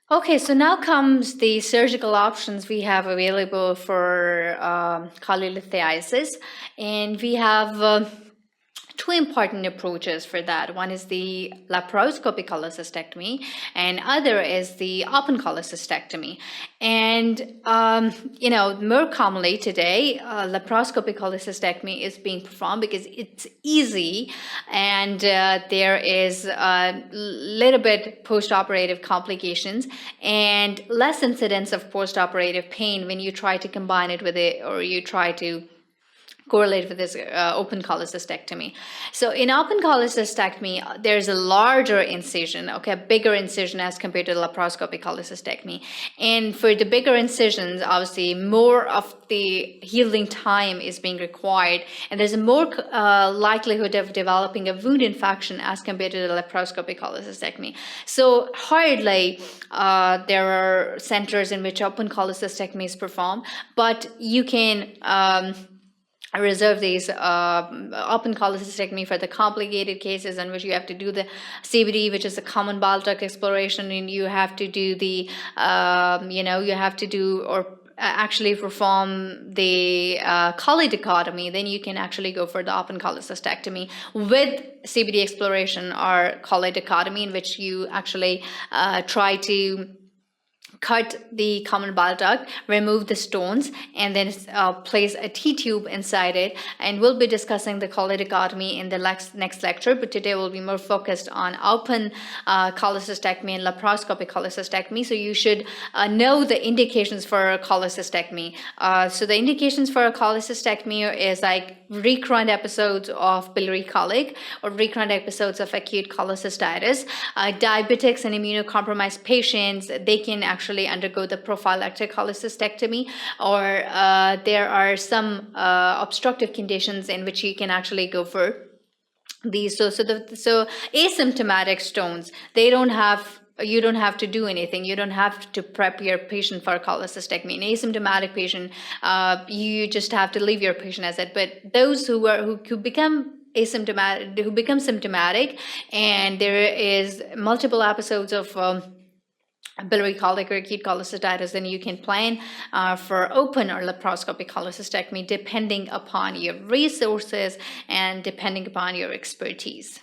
Okay, so now comes the surgical options we have available for cholelithiasis, and we have two important approaches for that. One is the laparoscopic cholecystectomy, and other is the open cholecystectomy. And more commonly today, laparoscopic cholecystectomy is being performed because it's easy, and there is a little bit post-operative complications and less incidence of post-operative pain when you try to combine it with it, or you try to correlate with this open cholecystectomy. So in open cholecystectomy, there's a larger incision, okay, a bigger incision as compared to the laparoscopic cholecystectomy. And for the bigger incisions, obviously more of the healing time is being required, and there's a more likelihood of developing a wound infection as compared to the laparoscopic cholecystectomy. So hardly there are centers in which open cholecystectomy is performed, but you can reserve these open cholecystectomy for the complicated cases in which you have to do the CBD, which is a common bile duct exploration, and you have to do the you have to do or actually perform the cholelithiasis. Then you can actually go for the open cholecystectomy with CBD exploration or cholelithiasis, in which you actually try to cut the common bile duct, remove the stones, and then place a T-tube inside it. And we'll be discussing the cholelithiasis in the next lecture, but today we'll be more focused on open cholecystectomy and laparoscopic cholecystectomy. So you should know the indications for cholecystectomy. So the indications for a cholecystectomy is like recurrent episodes of biliary colic or recurrent episodes of acute cholecystitis. Diabetics and immunocompromised patients, they can actually undergo the prophylactic cholecystectomy, or there are some obstructive conditions in which you can actually go for these. So asymptomatic stones, you don't have to do anything. You don't have to prep your patient for cholecystectomy. An asymptomatic patient, you just have to leave your patient as it. But those who become asymptomatic, who become symptomatic, and there is multiple episodes of biliary colic or acute cholecystitis, then you can plan for open or laparoscopic cholecystectomy depending upon your resources and depending upon your expertise.